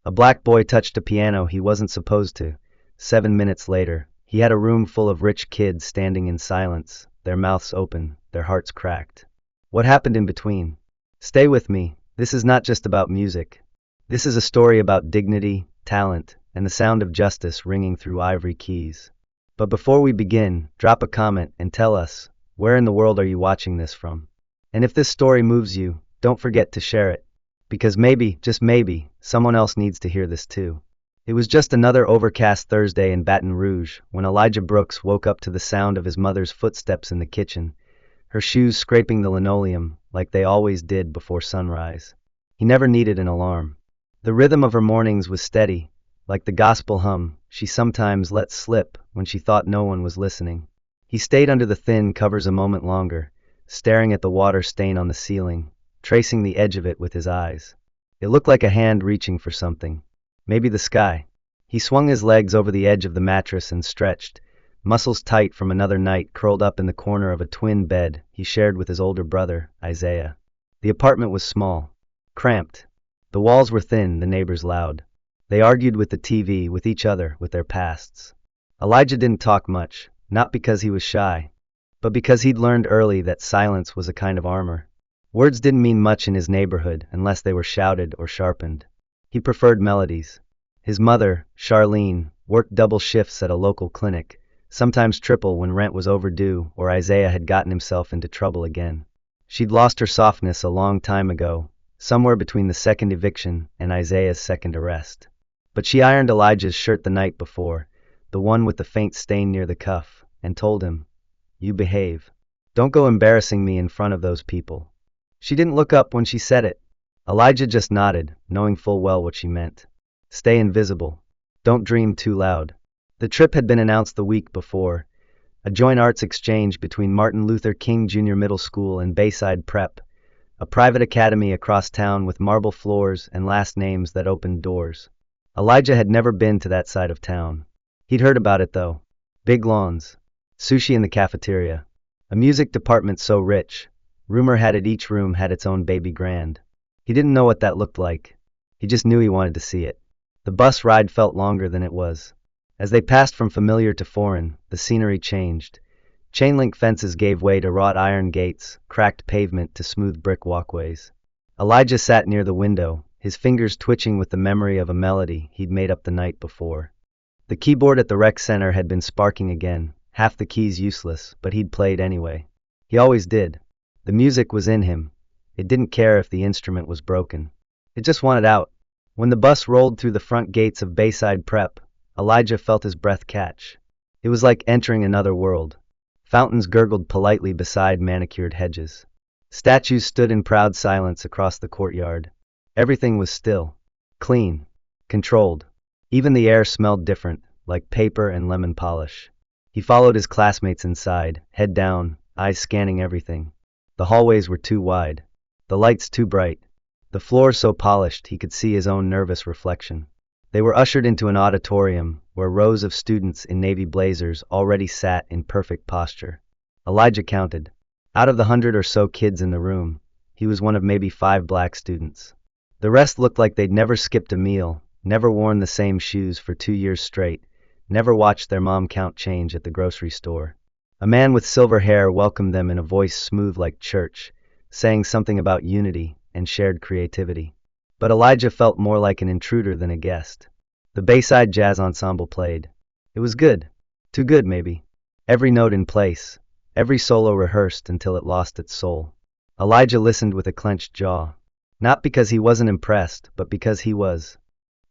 A black boy touched a piano he wasn't supposed to. 7 minutes later, he had a room full of rich kids standing in silence, their mouths open, their hearts cracked. What happened in between? Stay with me. This is not just about music. This is a story about dignity, talent, and the sound of justice ringing through ivory keys. But before we begin, drop a comment and tell us, where in the world are you watching this from? And if this story moves you, don't forget to share it. Because maybe, just maybe, someone else needs to hear this too. It was just another overcast Thursday in Baton Rouge when Elijah Brooks woke up to the sound of his mother's footsteps in the kitchen, her shoes scraping the linoleum like they always did before sunrise. He never needed an alarm. The rhythm of her mornings was steady, like the gospel hum she sometimes let slip when she thought no one was listening. He stayed under the thin covers a moment longer, staring at the water stain on the ceiling, tracing the edge of it with his eyes. It looked like a hand reaching for something. Maybe the sky. He swung his legs over the edge of the mattress and stretched, muscles tight from another night curled up in the corner of a twin bed he shared with his older brother, Isaiah. The apartment was small, cramped. The walls were thin, the neighbors loud. They argued with the TV, with each other, with their pasts. Elijah didn't talk much, not because he was shy, but because he'd learned early that silence was a kind of armor. Words didn't mean much in his neighborhood unless they were shouted or sharpened. He preferred melodies. His mother, Charlene, worked double shifts at a local clinic, sometimes triple when rent was overdue or Isaiah had gotten himself into trouble again. She'd lost her softness a long time ago, somewhere between the second eviction and Isaiah's second arrest. But she ironed Elijah's shirt the night before, the one with the faint stain near the cuff, and told him, "You behave. Don't go embarrassing me in front of those people." She didn't look up when she said it. Elijah just nodded, knowing full well what she meant. Stay invisible. Don't dream too loud. The trip had been announced the week before, a joint arts exchange between Martin Luther King Jr. Middle School and Bayside Prep, a private academy across town with marble floors and last names that opened doors. Elijah had never been to that side of town. He'd heard about it though. Big lawns, sushi in the cafeteria, a music department so rich, rumor had it each room had its own baby grand. He didn't know what that looked like. He just knew he wanted to see it. The bus ride felt longer than it was. As they passed from familiar to foreign, the scenery changed. Chain-link fences gave way to wrought iron gates, cracked pavement to smooth brick walkways. Elijah sat near the window, his fingers twitching with the memory of a melody he'd made up the night before. The keyboard at the rec center had been sparking again, half the keys useless, but he'd played anyway. He always did. The music was in him. It didn't care if the instrument was broken. It just wanted out. When the bus rolled through the front gates of Bayside Prep, Elijah felt his breath catch. It was like entering another world. Fountains gurgled politely beside manicured hedges. Statues stood in proud silence across the courtyard. Everything was still, clean, controlled. Even the air smelled different, like paper and lemon polish. He followed his classmates inside, head down, eyes scanning everything. The hallways were too wide, the lights too bright, the floor so polished he could see his own nervous reflection. They were ushered into an auditorium where rows of students in navy blazers already sat in perfect posture. Elijah counted. Out of the 100 or so kids in the room, he was one of maybe 5 black students. The rest looked like they'd never skipped a meal, never worn the same shoes for 2 years straight, never watched their mom count change at the grocery store. A man with silver hair welcomed them in a voice smooth like church, saying something about unity and shared creativity. But Elijah felt more like an intruder than a guest. The Bayside Jazz Ensemble played. It was good. Too good, maybe. Every note in place, every solo rehearsed until it lost its soul. Elijah listened with a clenched jaw. Not because he wasn't impressed, but because he was.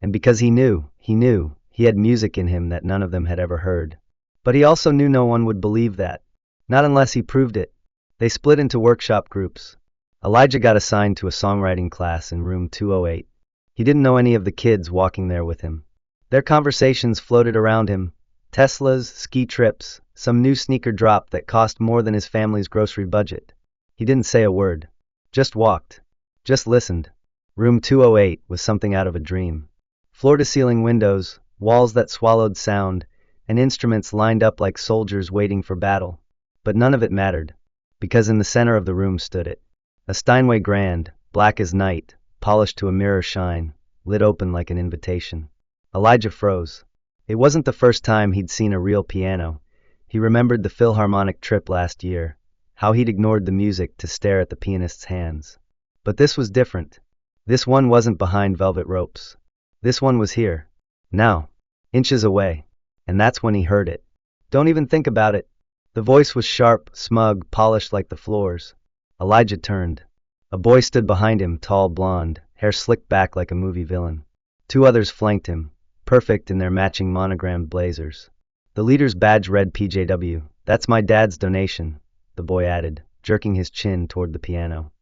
And because he knew he had music in him that none of them had ever heard. But he also knew no one would believe that. Not unless he proved it. They split into workshop groups. Elijah got assigned to a songwriting class in room 208. He didn't know any of the kids walking there with him. Their conversations floated around him. Teslas, ski trips, some new sneaker drop that cost more than his family's grocery budget. He didn't say a word. Just walked. Just listened. Room 208 was something out of a dream. Floor-to-ceiling windows, walls that swallowed sound, and instruments lined up like soldiers waiting for battle. But none of it mattered, because in the center of the room stood it. A Steinway Grand, black as night, polished to a mirror shine, lid open like an invitation. Elijah froze. It wasn't the first time he'd seen a real piano. He remembered the Philharmonic trip last year, how he'd ignored the music to stare at the pianist's hands. But this was different. This one wasn't behind velvet ropes. This one was here. Now. Inches away. And that's when he heard it. Don't even think about it. The voice was sharp, smug, polished like the floors. Elijah turned. A boy stood behind him, tall, blonde, hair slicked back like a movie villain. Two others flanked him, perfect in their matching monogrammed blazers. The leader's badge read PJW. "That's my dad's donation," the boy added, jerking his chin toward the piano.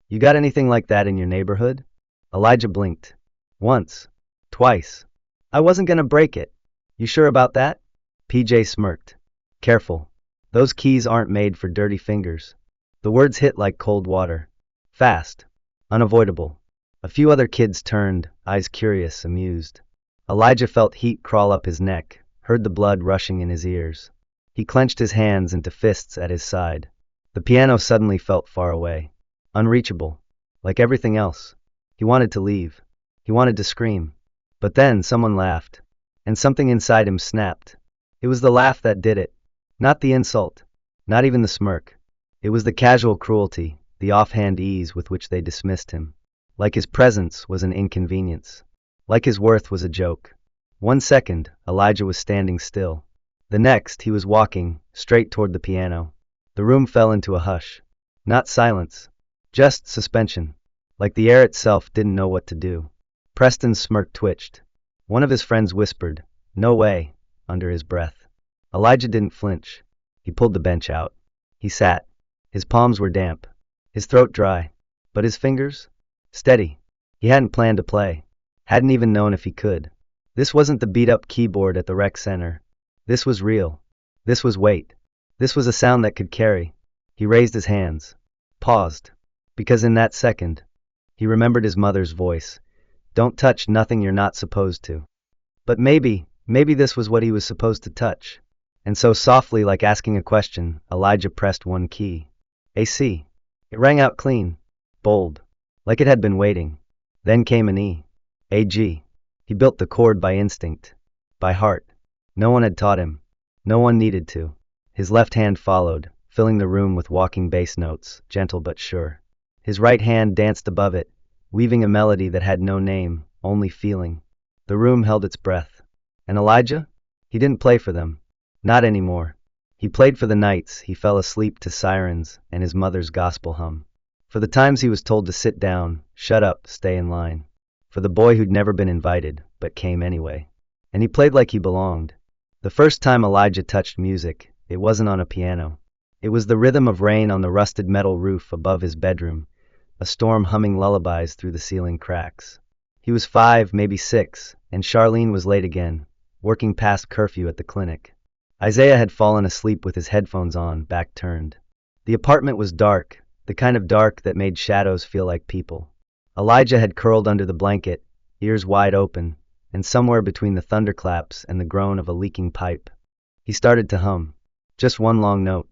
"You got anything like that in your neighborhood?" Elijah blinked. "Once. Twice. I wasn't gonna break it." "You sure about that?" PJ smirked. "Careful. Those keys aren't made for dirty fingers." The words hit like cold water. Fast. Unavoidable. A few other kids turned, eyes curious, amused. Elijah felt heat crawl up his neck, heard the blood rushing in his ears. He clenched his hands into fists at his side. The piano suddenly felt far away. Unreachable. Like everything else. He wanted to leave. He wanted to scream. But then someone laughed. And something inside him snapped. It was the laugh that did it. Not the insult. Not even the smirk. It was the casual cruelty, the offhand ease with which they dismissed him. Like his presence was an inconvenience. Like his worth was a joke. 1 second, Elijah was standing still. The next, he was walking, straight toward the piano. The room fell into a hush. Not silence. Just suspension. Like the air itself didn't know what to do. Preston's smirk twitched. One of his friends whispered, "No way," under his breath. Elijah didn't flinch. He pulled the bench out. He sat. His palms were damp. His throat dry. But his fingers? Steady. He hadn't planned to play. Hadn't even known if he could. This wasn't the beat-up keyboard at the rec center. This was real. This was weight. This was a sound that could carry. He raised his hands. Paused. Because in that second, he remembered his mother's voice. "Don't touch nothing you're not supposed to." But maybe this was what he was supposed to touch. And so softly, like asking a question, Elijah pressed one key. A C. It rang out clean. Bold. Like it had been waiting. Then came an E. A G. He built the chord by instinct. By heart. No one had taught him. No one needed to. His left hand followed, filling the room with walking bass notes, gentle but sure. His right hand danced above it, weaving a melody that had no name, only feeling. The room held its breath. And Elijah? He didn't play for them. Not anymore. He played for the nights he fell asleep to sirens and his mother's gospel hum. For the times he was told to sit down, shut up, stay in line. For the boy who'd never been invited, but came anyway. And he played like he belonged. The first time Elijah touched music, it wasn't on a piano. It was the rhythm of rain on the rusted metal roof above his bedroom, a storm humming lullabies through the ceiling cracks. He was 5, maybe 6, and Charlene was late again, working past curfew at the clinic. Isaiah had fallen asleep with his headphones on, back turned. The apartment was dark, the kind of dark that made shadows feel like people. Elijah had curled under the blanket, ears wide open, and somewhere between the thunderclaps and the groan of a leaking pipe, he started to hum. Just one long note.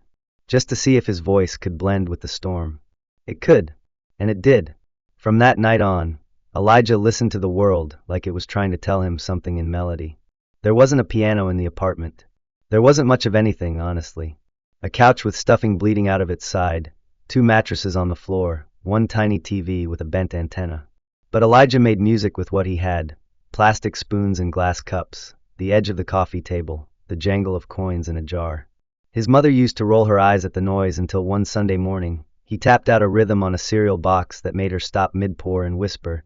Just to see if his voice could blend with the storm. It could. And it did. From that night on, Elijah listened to the world like it was trying to tell him something in melody. There wasn't a piano in the apartment. There wasn't much of anything, honestly. A couch with stuffing bleeding out of its side, 2 mattresses on the floor, one tiny TV with a bent antenna. But Elijah made music with what he had. Plastic spoons and glass cups, the edge of the coffee table, the jangle of coins in a jar. His mother used to roll her eyes at the noise until one Sunday morning, he tapped out a rhythm on a cereal box that made her stop mid-pour and whisper,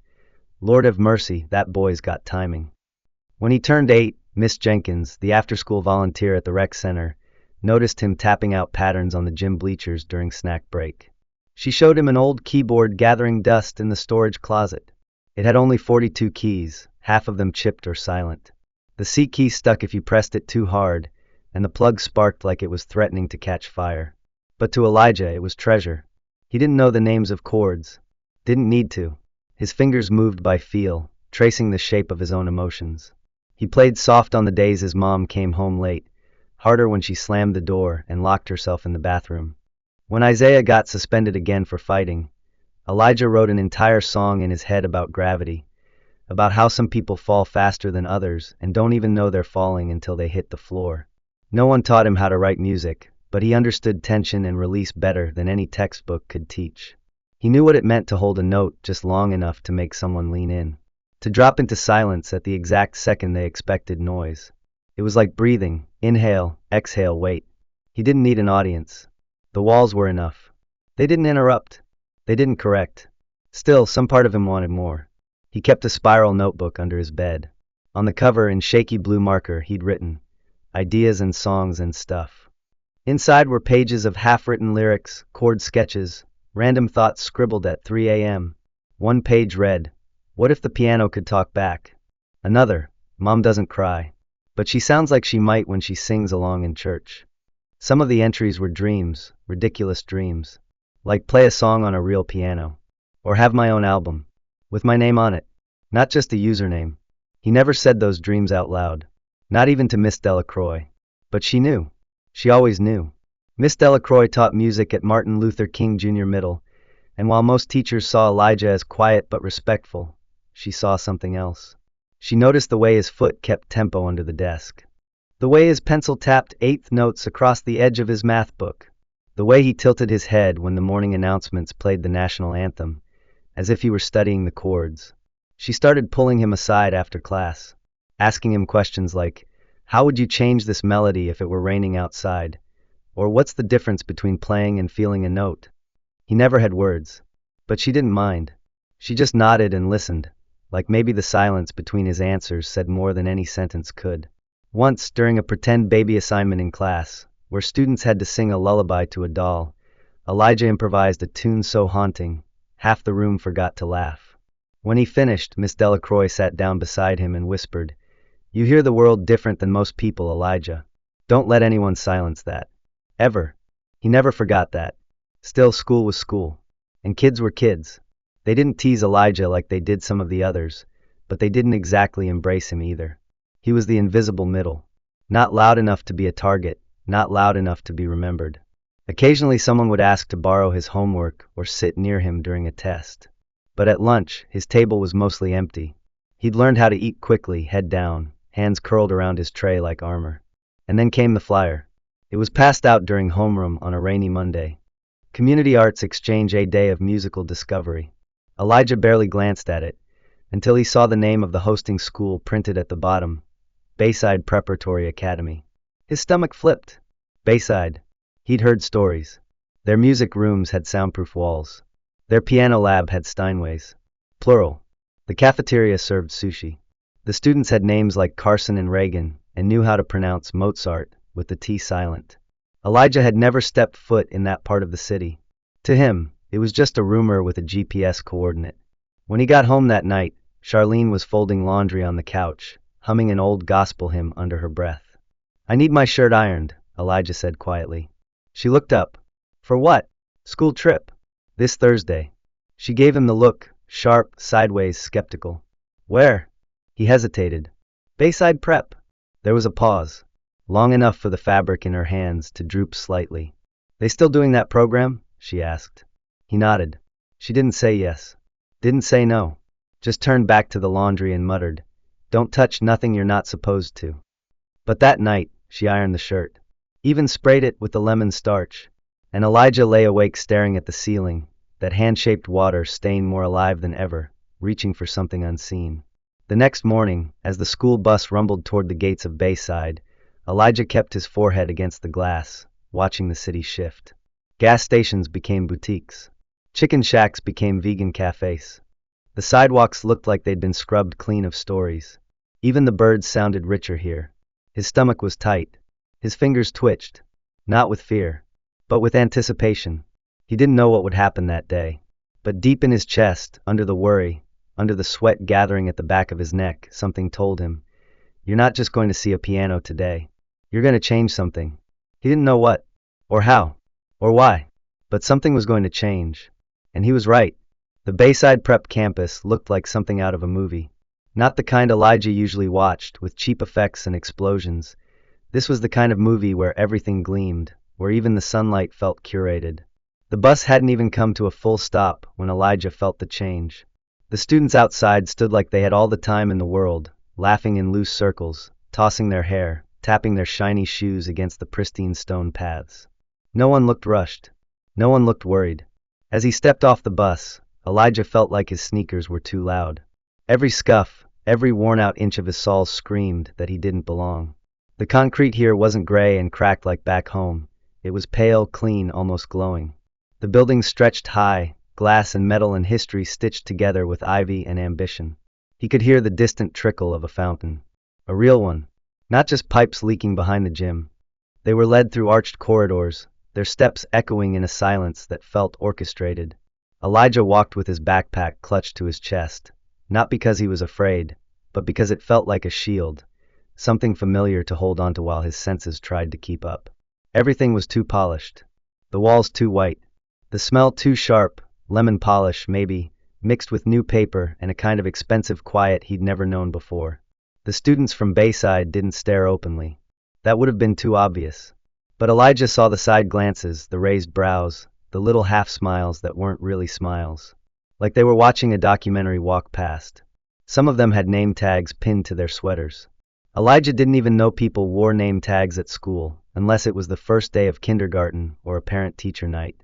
"Lord have mercy, that boy's got timing." When he turned 8, Miss Jenkins, the after-school volunteer at the rec center, noticed him tapping out patterns on the gym bleachers during snack break. She showed him an old keyboard gathering dust in the storage closet. It had only 42 keys, half of them chipped or silent. The C key stuck if you pressed it too hard, and the plug sparked like it was threatening to catch fire. But to Elijah it was treasure. He didn't know the names of chords. Didn't need to. His fingers moved by feel, tracing the shape of his own emotions. He played soft on the days his mom came home late, harder when she slammed the door and locked herself in the bathroom. When Isaiah got suspended again for fighting, Elijah wrote an entire song in his head about gravity, about how some people fall faster than others and don't even know they're falling until they hit the floor. No one taught him how to write music, but he understood tension and release better than any textbook could teach. He knew what it meant to hold a note just long enough to make someone lean in, to drop into silence at the exact second they expected noise. It was like breathing, inhale, exhale, wait. He didn't need an audience. The walls were enough. They didn't interrupt. They didn't correct. Still, some part of him wanted more. He kept a spiral notebook under his bed. On the cover, in shaky blue marker, he'd written, "Ideas and songs and stuff." Inside were pages of half-written lyrics, chord sketches, random thoughts scribbled at 3 a.m. One page read, "What if the piano could talk back?" Another, "Mom doesn't cry, but she sounds like she might when she sings along in church." Some of the entries were dreams, ridiculous dreams, like play a song on a real piano, or have my own album, with my name on it, not just a username. He never said those dreams out loud, not even to Miss Delacroix. But she knew. She always knew. Miss Delacroix taught music at Martin Luther King Jr. Middle, and while most teachers saw Elijah as quiet but respectful, she saw something else. She noticed the way his foot kept tempo under the desk, the way his pencil tapped eighth notes across the edge of his math book, the way he tilted his head when the morning announcements played the national anthem, as if he were studying the chords. She started pulling him aside after class, asking him questions like, "How would you change this melody if it were raining outside?" Or "What's the difference between playing and feeling a note?" He never had words, but she didn't mind. She just nodded and listened, like maybe the silence between his answers said more than any sentence could. Once, during a pretend baby assignment in class, where students had to sing a lullaby to a doll, Elijah improvised a tune so haunting, half the room forgot to laugh. When he finished, Miss Delacroix sat down beside him and whispered, "You hear the world different than most people, Elijah. Don't let anyone silence that. Ever." He never forgot that. Still, school was school. And kids were kids. They didn't tease Elijah like they did some of the others, but they didn't exactly embrace him either. He was the invisible middle. Not loud enough to be a target, not loud enough to be remembered. Occasionally someone would ask to borrow his homework or sit near him during a test. But at lunch, his table was mostly empty. He'd learned how to eat quickly, head down, hands curled around his tray like armor. And then came the flyer. It was passed out during homeroom on a rainy Monday. Community Arts Exchange, a day of musical discovery. Elijah barely glanced at it, until he saw the name of the hosting school printed at the bottom, Bayside Preparatory Academy. His stomach flipped. Bayside. He'd heard stories. Their music rooms had soundproof walls. Their piano lab had Steinways. Plural. The cafeteria served sushi. The students had names like Carson and Reagan, and knew how to pronounce Mozart, with the T silent. Elijah had never stepped foot in that part of the city. To him, it was just a rumor with a GPS coordinate. When he got home that night, Charlene was folding laundry on the couch, humming an old gospel hymn under her breath. "I need my shirt ironed," Elijah said quietly. She looked up. "For what?" "School trip. This Thursday." She gave him the look, sharp, sideways, skeptical. "Where?" He hesitated. "Bayside Prep." There was a pause, long enough for the fabric in her hands to droop slightly. "They still doing that program?" she asked. He nodded. She didn't say yes. Didn't say no. Just turned back to the laundry and muttered, "Don't touch nothing you're not supposed to." But that night, she ironed the shirt. Even sprayed it with the lemon starch. And Elijah lay awake staring at the ceiling, that hand-shaped water stain more alive than ever, reaching for something unseen. The next morning, as the school bus rumbled toward the gates of Bayside, Elijah kept his forehead against the glass, watching the city shift. Gas stations became boutiques. Chicken shacks became vegan cafes. The sidewalks looked like they'd been scrubbed clean of stories. Even the birds sounded richer here. His stomach was tight. His fingers twitched. Not with fear, but with anticipation. He didn't know what would happen that day. But deep in his chest, under the worry, under the sweat gathering at the back of his neck, something told him, "You're not just going to see a piano today. You're going to change something." He didn't know what, or how, or why, but something was going to change. And he was right. The Bayside Prep campus looked like something out of a movie. Not the kind Elijah usually watched, with cheap effects and explosions. This was the kind of movie where everything gleamed, where even the sunlight felt curated. The bus hadn't even come to a full stop when Elijah felt the change. The students outside stood like they had all the time in the world, laughing in loose circles, tossing their hair, tapping their shiny shoes against the pristine stone paths. No one looked rushed. No one looked worried. As he stepped off the bus, Elijah felt like his sneakers were too loud. Every scuff, every worn-out inch of his soles screamed that he didn't belong. The concrete here wasn't gray and cracked like back home. It was pale, clean, almost glowing. The buildings stretched high, glass and metal and history stitched together with ivy and ambition. He could hear the distant trickle of a fountain. A real one. Not just pipes leaking behind the gym. They were led through arched corridors, their steps echoing in a silence that felt orchestrated. Elijah walked with his backpack clutched to his chest, not because he was afraid, but because it felt like a shield, something familiar to hold onto while his senses tried to keep up. Everything was too polished. The walls too white. The smell too sharp, lemon polish, maybe, mixed with new paper and a kind of expensive quiet he'd never known before. The students from Bayside didn't stare openly. That would have been too obvious. But Elijah saw the side glances, the raised brows, the little half-smiles that weren't really smiles. Like they were watching a documentary walk past. Some of them had name tags pinned to their sweaters. Elijah didn't even know people wore name tags at school, unless it was the first day of kindergarten or a parent-teacher night.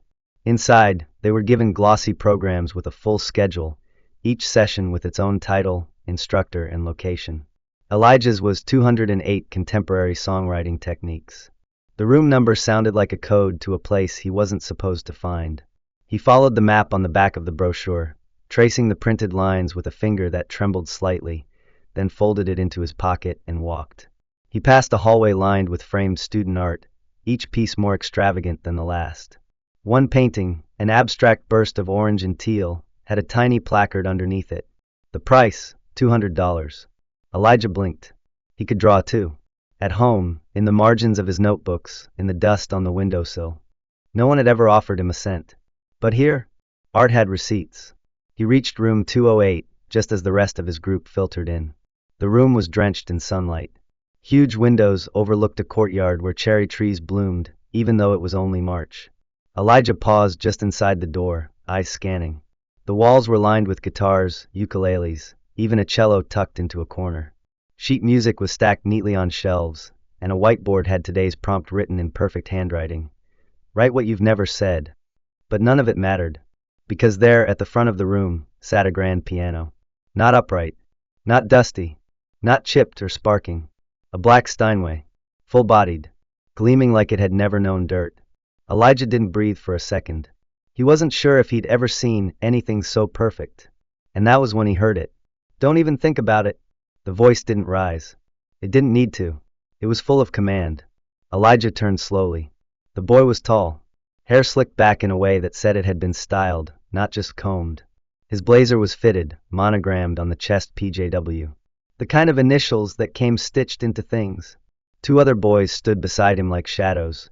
Inside, they were given glossy programs with a full schedule, each session with its own title, instructor, and location. Elijah's was 208 Contemporary Songwriting Techniques. The room number sounded like a code to a place he wasn't supposed to find. He followed the map on the back of the brochure, tracing the printed lines with a finger that trembled slightly, then folded it into his pocket and walked. He passed a hallway lined with framed student art, each piece more extravagant than the last. One painting, an abstract burst of orange and teal, had a tiny placard underneath it. The price, $200. Elijah blinked. He could draw too. At home, in the margins of his notebooks, in the dust on the windowsill. No one had ever offered him a cent. But here, art had receipts. He reached room 208, just as the rest of his group filtered in. The room was drenched in sunlight. Huge windows overlooked a courtyard where cherry trees bloomed, even though it was only March. Elijah paused just inside the door, eyes scanning. The walls were lined with guitars, ukuleles, even a cello tucked into a corner. Sheet music was stacked neatly on shelves, and a whiteboard had today's prompt written in perfect handwriting. Write what you've never said. But none of it mattered, because there, at the front of the room, sat a grand piano. Not upright, not dusty, not chipped or sparking. A black Steinway, full-bodied, gleaming like it had never known dirt. Elijah didn't breathe for a second. He wasn't sure if he'd ever seen anything so perfect. And that was when he heard it. Don't even think about it. The voice didn't rise. It didn't need to. It was full of command. Elijah turned slowly. The boy was tall. Hair slicked back in a way that said it had been styled, not just combed. His blazer was fitted, monogrammed on the chest PJW. The kind of initials that came stitched into things. Two other boys stood beside him like shadows,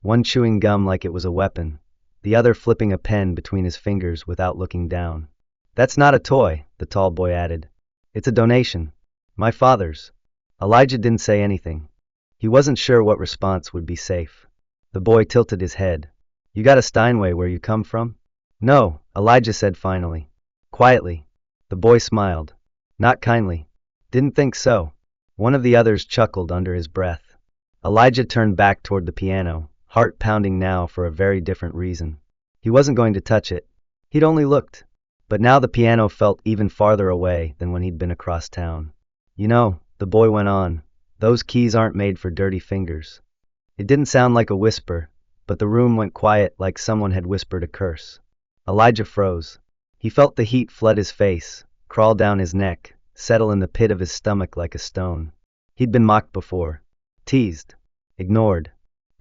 one chewing gum like it was a weapon, the other flipping a pen between his fingers without looking down. That's not a toy, the tall boy added. It's a donation. My father's. Elijah didn't say anything. He wasn't sure what response would be safe. The boy tilted his head. You got a Steinway where you come from? No, Elijah said finally. Quietly. The boy smiled. Not kindly. Didn't think so. One of the others chuckled under his breath. Elijah turned back toward the piano, heart pounding now for a very different reason. He wasn't going to touch it. He'd only looked. But now the piano felt even farther away than when he'd been across town. You know, the boy went on, those keys aren't made for dirty fingers. It didn't sound like a whisper, but the room went quiet like someone had whispered a curse. Elijah froze. He felt the heat flood his face, crawl down his neck, settle in the pit of his stomach like a stone. He'd been mocked before, teased, ignored,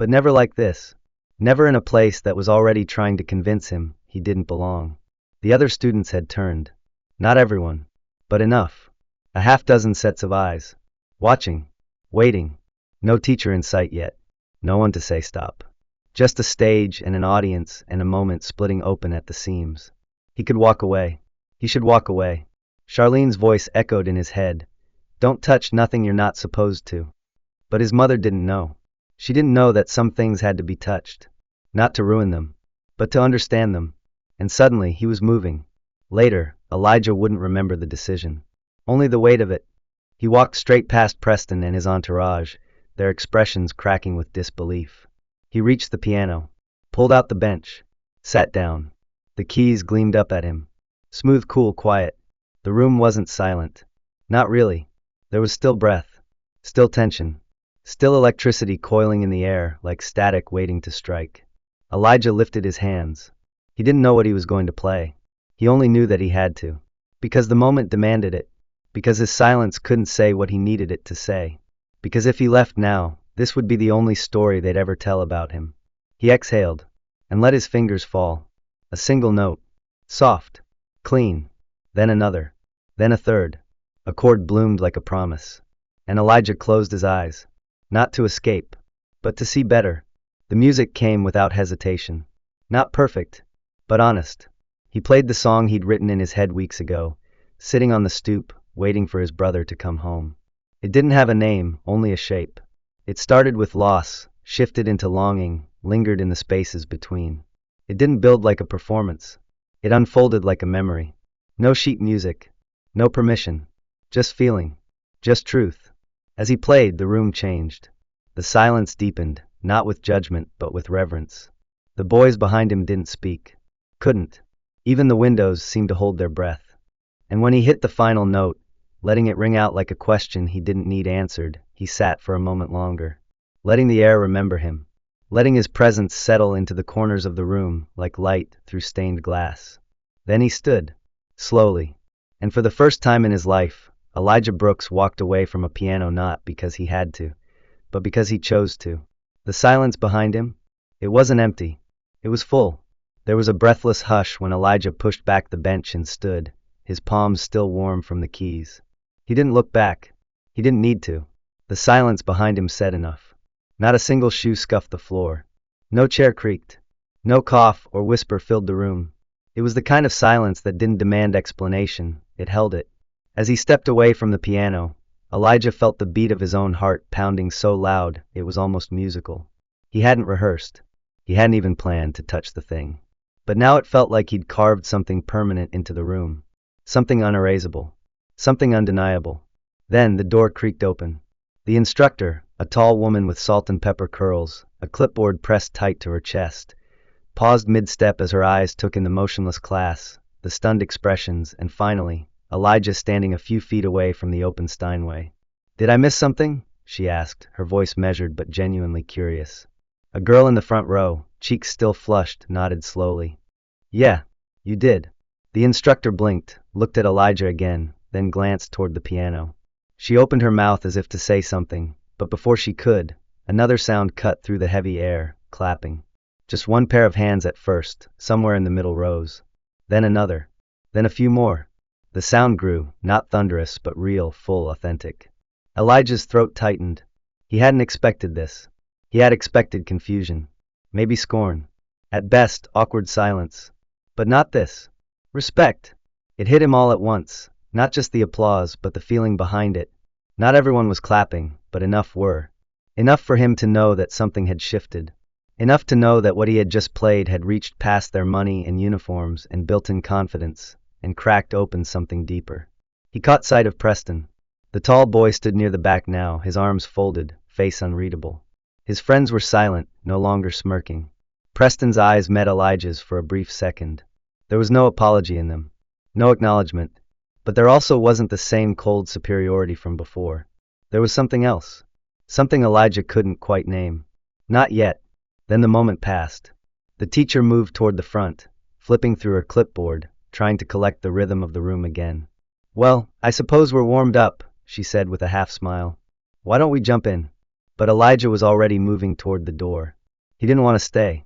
but never like this. Never in a place that was already trying to convince him he didn't belong. The other students had turned. Not everyone, but enough. A half-dozen sets of eyes. Watching. Waiting. No teacher in sight yet. No one to say stop. Just a stage and an audience and a moment splitting open at the seams. He could walk away. He should walk away. Charlene's voice echoed in his head. Don't touch nothing you're not supposed to. But his mother didn't know. She didn't know that some things had to be touched. Not to ruin them, but to understand them. And suddenly he was moving. Later, Elijah wouldn't remember the decision. Only the weight of it. He walked straight past Preston and his entourage, their expressions cracking with disbelief. He reached the piano, pulled out the bench, sat down. The keys gleamed up at him. Smooth, cool, quiet. The room wasn't silent. Not really. There was still breath, still tension, still electricity coiling in the air like static waiting to strike. Elijah lifted his hands. He didn't know what he was going to play. He only knew that he had to. Because the moment demanded it. Because his silence couldn't say what he needed it to say. Because if he left now, this would be the only story they'd ever tell about him. He exhaled and let his fingers fall. A single note. Soft. Clean. Then another. Then a third. A chord bloomed like a promise. And Elijah closed his eyes. Not to escape, but to see better. The music came without hesitation. Not perfect, but honest. He played the song he'd written in his head weeks ago, sitting on the stoop, waiting for his brother to come home. It didn't have a name, only a shape. It started with loss, shifted into longing, lingered in the spaces between. It didn't build like a performance. It unfolded like a memory. No sheet music. No permission. Just feeling. Just truth. As he played, the room changed. The silence deepened, not with judgment, but with reverence. The boys behind him didn't speak. Couldn't. Even the windows seemed to hold their breath. And when he hit the final note, letting it ring out like a question he didn't need answered, he sat for a moment longer, letting the air remember him, letting his presence settle into the corners of the room like light through stained glass. Then he stood, slowly, and for the first time in his life, Elijah Brooks walked away from a piano not because he had to, but because he chose to. The silence behind him, it wasn't empty. It was full. There was a breathless hush when Elijah pushed back the bench and stood, his palms still warm from the keys. He didn't look back. He didn't need to. The silence behind him said enough. Not a single shoe scuffed the floor. No chair creaked. No cough or whisper filled the room. It was the kind of silence that didn't demand explanation. It held it. As he stepped away from the piano, Elijah felt the beat of his own heart pounding so loud it was almost musical. He hadn't rehearsed. He hadn't even planned to touch the thing. But now it felt like he'd carved something permanent into the room. Something unerasable. Something undeniable. Then the door creaked open. The instructor, a tall woman with salt and pepper curls, a clipboard pressed tight to her chest, paused mid-step as her eyes took in the motionless class, the stunned expressions, and finally, Elijah standing a few feet away from the open Steinway. "Did I miss something?" she asked, her voice measured but genuinely curious. A girl in the front row, cheeks still flushed, nodded slowly. "Yeah, you did." The instructor blinked, looked at Elijah again, then glanced toward the piano. She opened her mouth as if to say something, but before she could, another sound cut through the heavy air, clapping. Just one pair of hands at first, somewhere in the middle rows. Then another. Then a few more. The sound grew, not thunderous, but real, full, authentic. Elijah's throat tightened. He hadn't expected this. He had expected confusion. Maybe scorn. At best, awkward silence. But not this. Respect. It hit him all at once. Not just the applause, but the feeling behind it. Not everyone was clapping, but enough were. Enough for him to know that something had shifted. Enough to know that what he had just played had reached past their money and uniforms and built-in confidence, and cracked open something deeper. He caught sight of Preston. The tall boy stood near the back now, his arms folded, face unreadable. His friends were silent, no longer smirking. Preston's eyes met Elijah's for a brief second. There was no apology in them. No acknowledgement. But there also wasn't the same cold superiority from before. There was something else. Something Elijah couldn't quite name. Not yet. Then the moment passed. The teacher moved toward the front, flipping through her clipboard, trying to collect the rhythm of the room again. "Well, I suppose we're warmed up," she said with a half-smile. "Why don't we jump in?" But Elijah was already moving toward the door. He didn't want to stay.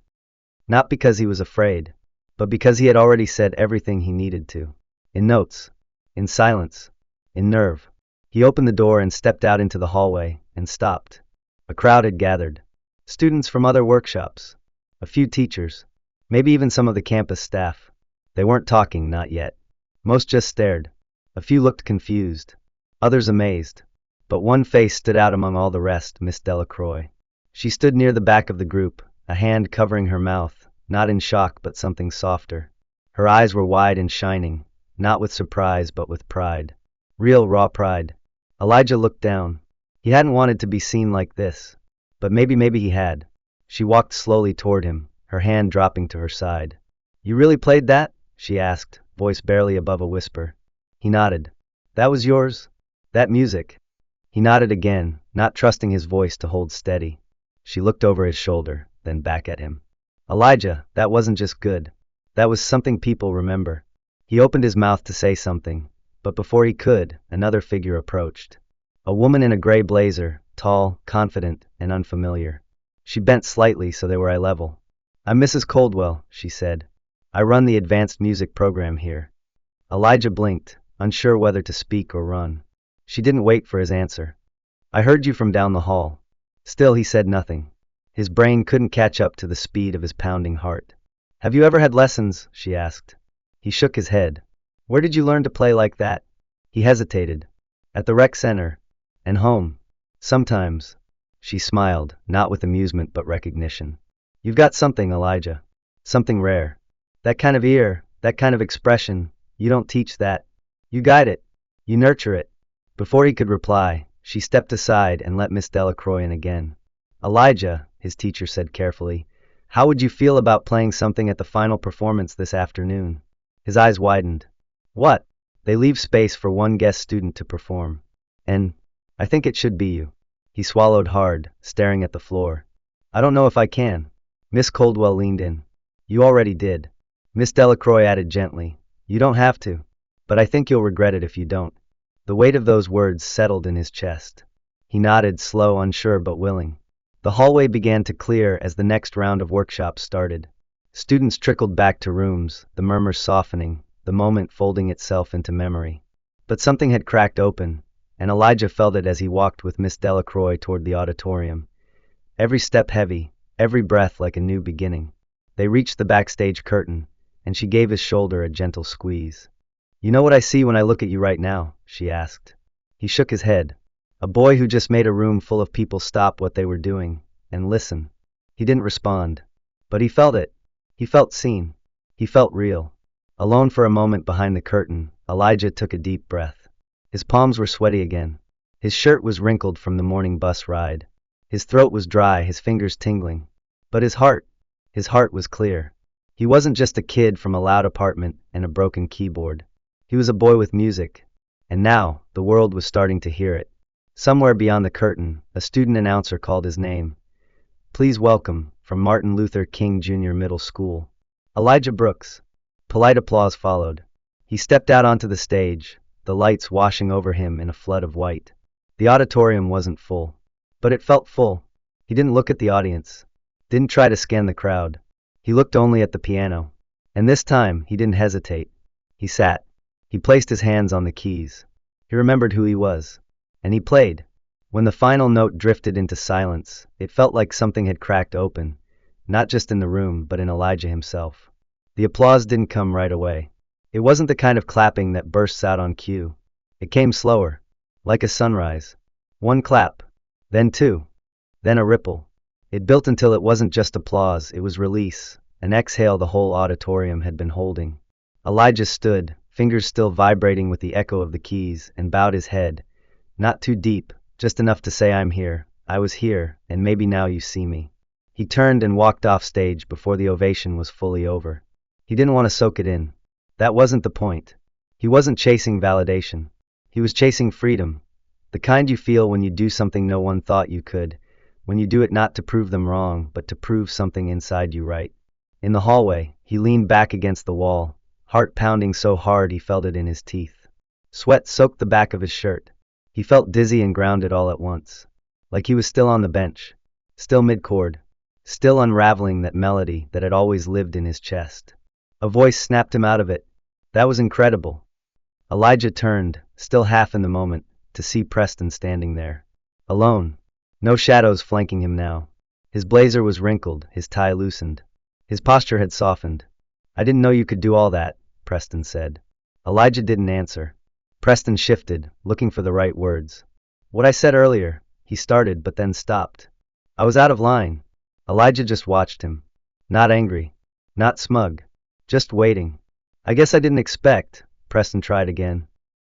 Not because he was afraid, but because he had already said everything he needed to. In notes. In silence. In nerve. He opened the door and stepped out into the hallway, and stopped. A crowd had gathered. Students from other workshops. A few teachers. Maybe even some of the campus staff. They weren't talking, not yet. Most just stared. A few looked confused. Others amazed. But one face stood out among all the rest, Miss Delacroix. She stood near the back of the group, a hand covering her mouth, not in shock but something softer. Her eyes were wide and shining, not with surprise but with pride. Real, raw pride. Elijah looked down. He hadn't wanted to be seen like this. But maybe he had. She walked slowly toward him, her hand dropping to her side. "You really played that?" she asked, voice barely above a whisper. He nodded. "That was yours? That music?" He nodded again, not trusting his voice to hold steady. She looked over his shoulder, then back at him. "Elijah, that wasn't just good. That was something people remember." He opened his mouth to say something, but before he could, another figure approached. A woman in a gray blazer, tall, confident, and unfamiliar. She bent slightly so they were eye level. "I'm Mrs. Coldwell," she said. "I run the advanced music program here." Elijah blinked, unsure whether to speak or run. She didn't wait for his answer. "I heard you from down the hall." Still he said nothing. His brain couldn't catch up to the speed of his pounding heart. "Have you ever had lessons?" she asked. He shook his head. "Where did you learn to play like that?" He hesitated. "At the rec center. And home. Sometimes." She smiled, not with amusement but recognition. "You've got something, Elijah. Something rare. That kind of ear, that kind of expression, you don't teach that. You guide it. You nurture it." Before he could reply, she stepped aside and let Miss Delacroix in again. "Elijah," his teacher said carefully, "how would you feel about playing something at the final performance this afternoon?" His eyes widened. "What?" "They leave space for one guest student to perform. And I think it should be you." He swallowed hard, staring at the floor. "I don't know if I can." Miss Coldwell leaned in. "You already did." Miss Delacroix added gently, "You don't have to. But I think you'll regret it if you don't." The weight of those words settled in his chest. He nodded, slow, unsure but willing. The hallway began to clear as the next round of workshops started. Students trickled back to rooms, the murmurs softening, the moment folding itself into memory. But something had cracked open, and Elijah felt it as he walked with Miss Delacroix toward the auditorium. Every step heavy, every breath like a new beginning. They reached the backstage curtain, and she gave his shoulder a gentle squeeze. "You know what I see when I look at you right now?" she asked. He shook his head. A boy who just made a room full of people stop what they were doing and listen. He didn't respond. But he felt it. He felt seen. He felt real. Alone for a moment behind the curtain, Elijah took a deep breath. His palms were sweaty again. His shirt was wrinkled from the morning bus ride. His throat was dry, his fingers tingling. But his heart was clear. He wasn't just a kid from a loud apartment and a broken keyboard. He was a boy with music. And now, the world was starting to hear it. Somewhere beyond the curtain, a student announcer called his name. "Please welcome, from Martin Luther King Jr. Middle School, Elijah Brooks." Polite applause followed. He stepped out onto the stage, the lights washing over him in a flood of white. The auditorium wasn't full, but it felt full. He didn't look at the audience, didn't try to scan the crowd. He looked only at the piano. And this time, he didn't hesitate. He sat. He placed his hands on the keys. He remembered who he was. And he played. When the final note drifted into silence, it felt like something had cracked open, not just in the room, but in Elijah himself. The applause didn't come right away. It wasn't the kind of clapping that bursts out on cue. It came slower, like a sunrise. One clap, then two, then a ripple. It built until it wasn't just applause, it was release, an exhale the whole auditorium had been holding. Elijah stood, fingers still vibrating with the echo of the keys, and bowed his head. Not too deep, just enough to say, "I'm here, I was here, and maybe now you see me." He turned and walked off stage before the ovation was fully over. He didn't want to soak it in. That wasn't the point. He wasn't chasing validation. He was chasing freedom. The kind you feel when you do something no one thought you could, when you do it not to prove them wrong, but to prove something inside you right. In the hallway, he leaned back against the wall, heart pounding so hard he felt it in his teeth. Sweat soaked the back of his shirt. He felt dizzy and grounded all at once. Like he was still on the bench, still mid-chord, still unraveling that melody that had always lived in his chest. A voice snapped him out of it. That was incredible. Elijah turned, still half in the moment, to see Preston standing there. Alone. No shadows flanking him now. His blazer was wrinkled, his tie loosened. His posture had softened. "I didn't know you could do all that," Preston said. Elijah didn't answer. Preston shifted, looking for the right words. "What I said earlier," he started but then stopped. "I was out of line." Elijah just watched him. Not angry. Not smug. Just waiting. "I guess I didn't expect," Preston tried again.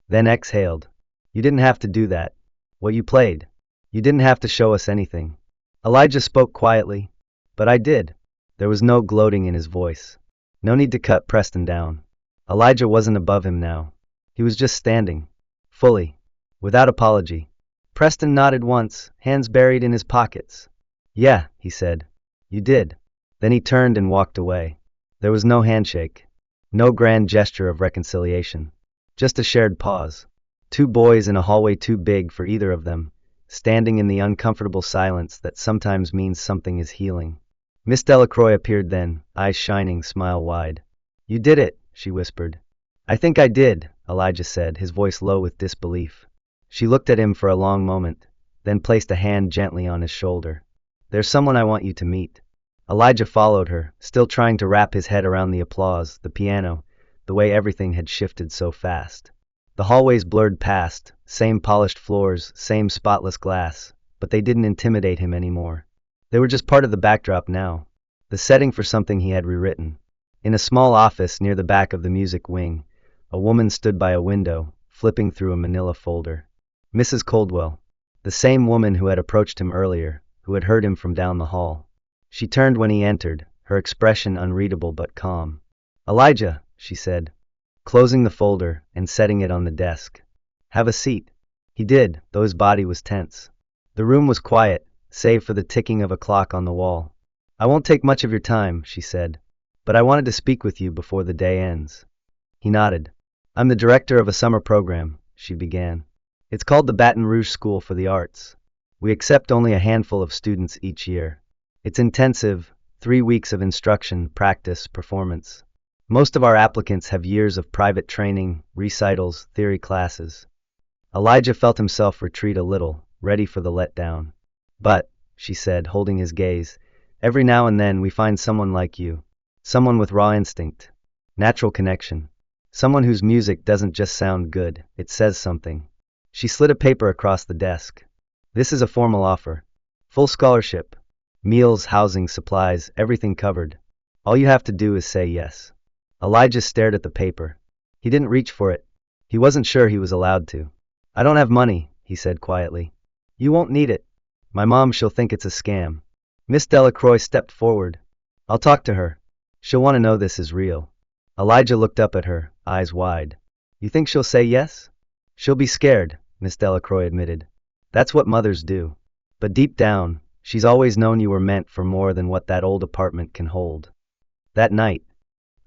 Then exhaled. You didn't have to do that. What you played. You didn't have to show us anything. Elijah spoke quietly. But I did. There was no gloating in his voice. No need to cut Preston down. Elijah wasn't above him now. He was just standing. Fully. Without apology. Preston nodded once, hands buried in his pockets. Yeah, he said. You did. Then he turned and walked away. There was no handshake. No grand gesture of reconciliation. Just a shared pause. Two boys in a hallway too big for either of them, standing in the uncomfortable silence that sometimes means something is healing. Miss Delacroix appeared then, eyes shining, smile wide. You did it, she whispered. I think I did, Elijah said, his voice low with disbelief. She looked at him for a long moment, then placed a hand gently on his shoulder. There's someone I want you to meet. Elijah followed her, still trying to wrap his head around the applause, the piano, the way everything had shifted so fast. The hallways blurred past, same polished floors, same spotless glass, but they didn't intimidate him anymore. They were just part of the backdrop now, the setting for something he had rewritten. In a small office near the back of the music wing, a woman stood by a window, flipping through a manila folder. Mrs. Coldwell, the same woman who had approached him earlier, who had heard him from down the hall. She turned when he entered, her expression unreadable but calm. Elijah, she said, closing the folder and setting it on the desk. Have a seat. He did, though his body was tense. The room was quiet, save for the ticking of a clock on the wall. I won't take much of your time, she said, but I wanted to speak with you before the day ends. He nodded. I'm the director of a summer program, she began. It's called the Baton Rouge School for the Arts. We accept only a handful of students each year. It's intensive, 3 weeks of instruction, practice, performance. Most of our applicants have years of private training, recitals, theory classes. Elijah felt himself retreat a little, ready for the letdown. But, she said, holding his gaze, every now and then we find someone like you. Someone with raw instinct. Natural connection. Someone whose music doesn't just sound good, it says something. She slid a paper across the desk. This is a formal offer. Full scholarship. Meals, housing, supplies, everything covered. All you have to do is say yes. Elijah stared at the paper. He didn't reach for it. He wasn't sure he was allowed to. I don't have money, he said quietly. You won't need it. My mom, she'll think it's a scam. Miss Delacroix stepped forward. I'll talk to her. She'll want to know this is real. Elijah looked up at her, eyes wide. You think she'll say yes? She'll be scared, Miss Delacroix admitted. That's what mothers do. But deep down, she's always known you were meant for more than what that old apartment can hold. That night,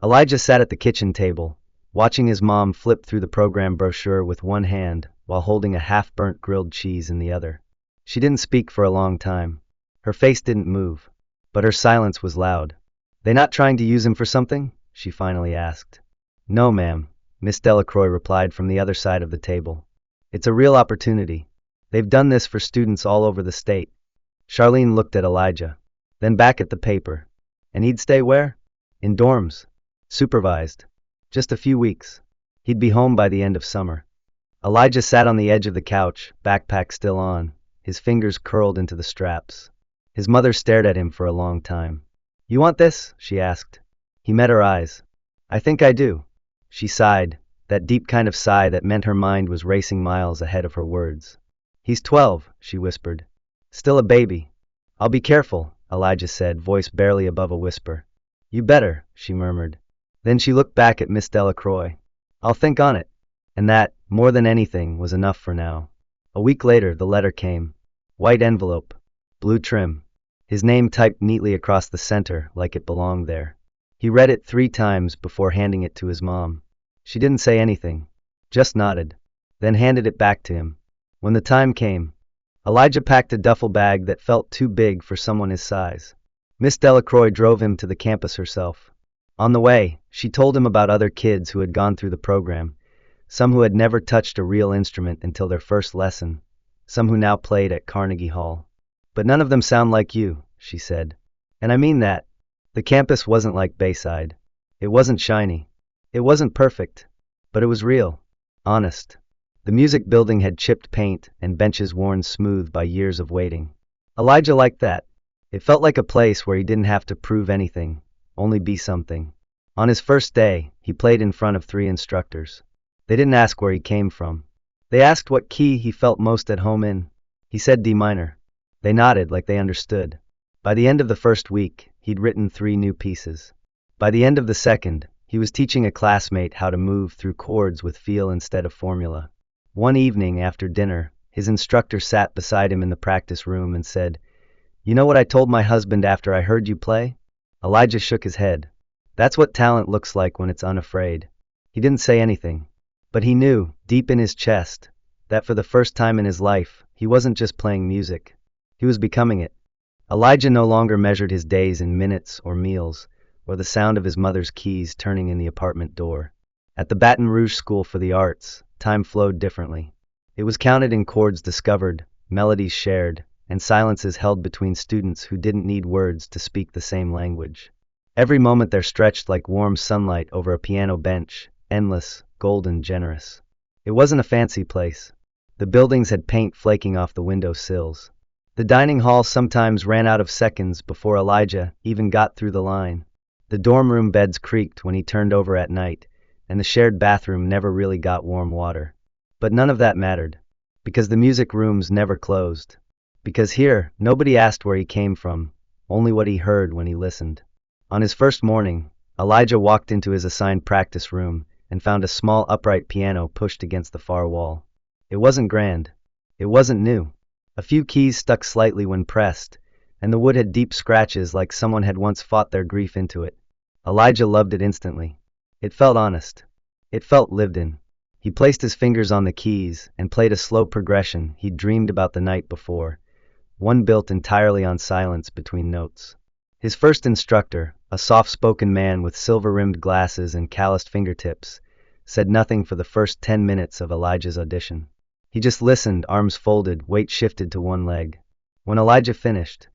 Elijah sat at the kitchen table, watching his mom flip through the program brochure with one hand while holding a half-burnt grilled cheese in the other. She didn't speak for a long time. Her face didn't move, but her silence was loud. They not trying to use him for something? She finally asked. No, ma'am, Miss Delacroix replied from the other side of the table. It's a real opportunity. They've done this for students all over the state. Charlene looked at Elijah, then back at the paper. And he'd stay where? In dorms. Supervised. Just a few weeks. He'd be home by the end of summer. Elijah sat on the edge of the couch, backpack still on, his fingers curled into the straps. His mother stared at him for a long time. You want this? She asked. He met her eyes. I think I do. She sighed, that deep kind of sigh that meant her mind was racing miles ahead of her words. He's 12, she whispered. Still a baby. I'll be careful, Elijah said, voice barely above a whisper. You better, she murmured. Then she looked back at Miss Delacroix. I'll think on it. And that, more than anything, was enough for now. A week later, the letter came. White envelope. Blue trim. His name typed neatly across the center, like it belonged there. He read it 3 times before handing it to his mom. She didn't say anything, just nodded, then handed it back to him. When the time came, Elijah packed a duffel bag that felt too big for someone his size. Miss Delacroix drove him to the campus herself. On the way, she told him about other kids who had gone through the program, some who had never touched a real instrument until their first lesson, some who now played at Carnegie Hall. But none of them sound like you, she said. And I mean that. The campus wasn't like Bayside. It wasn't shiny. It wasn't perfect. But it was real. Honest. The music building had chipped paint and benches worn smooth by years of waiting. Elijah liked that. It felt like a place where he didn't have to prove anything, only be something. On his first day, he played in front of 3 instructors. They didn't ask where he came from. They asked what key he felt most at home in. He said D minor. They nodded like they understood. By the end of the first week, he'd written 3 new pieces. By the end of the second, he was teaching a classmate how to move through chords with feel instead of formula. One evening after dinner, his instructor sat beside him in the practice room and said, "You know what I told my husband after I heard you play?" Elijah shook his head. That's what talent looks like when it's unafraid. He didn't say anything, but he knew, deep in his chest, that for the first time in his life, he wasn't just playing music. He was becoming it. Elijah no longer measured his days in minutes or meals, or the sound of his mother's keys turning in the apartment door. At the Baton Rouge School for the Arts, time flowed differently. It was counted in chords discovered, melodies shared, and silences held between students who didn't need words to speak the same language. Every moment there stretched like warm sunlight over a piano bench, endless, golden, generous. It wasn't a fancy place. The buildings had paint flaking off the window sills. The dining hall sometimes ran out of seconds before Elijah even got through the line. The dorm room beds creaked when he turned over at night, and the shared bathroom never really got warm water. But none of that mattered, because the music rooms never closed. Because here, nobody asked where he came from, only what he heard when he listened. On his first morning, Elijah walked into his assigned practice room and found a small upright piano pushed against the far wall. It wasn't grand. It wasn't new. A few keys stuck slightly when pressed, and the wood had deep scratches like someone had once fought their grief into it. Elijah loved it instantly. It felt honest. It felt lived in. He placed his fingers on the keys and played a slow progression he'd dreamed about the night before, one built entirely on silence between notes. His first instructor, a soft-spoken man with silver-rimmed glasses and calloused fingertips, said nothing for the first 10 minutes of Elijah's audition. He just listened, arms folded, weight shifted to one leg. When Elijah finished,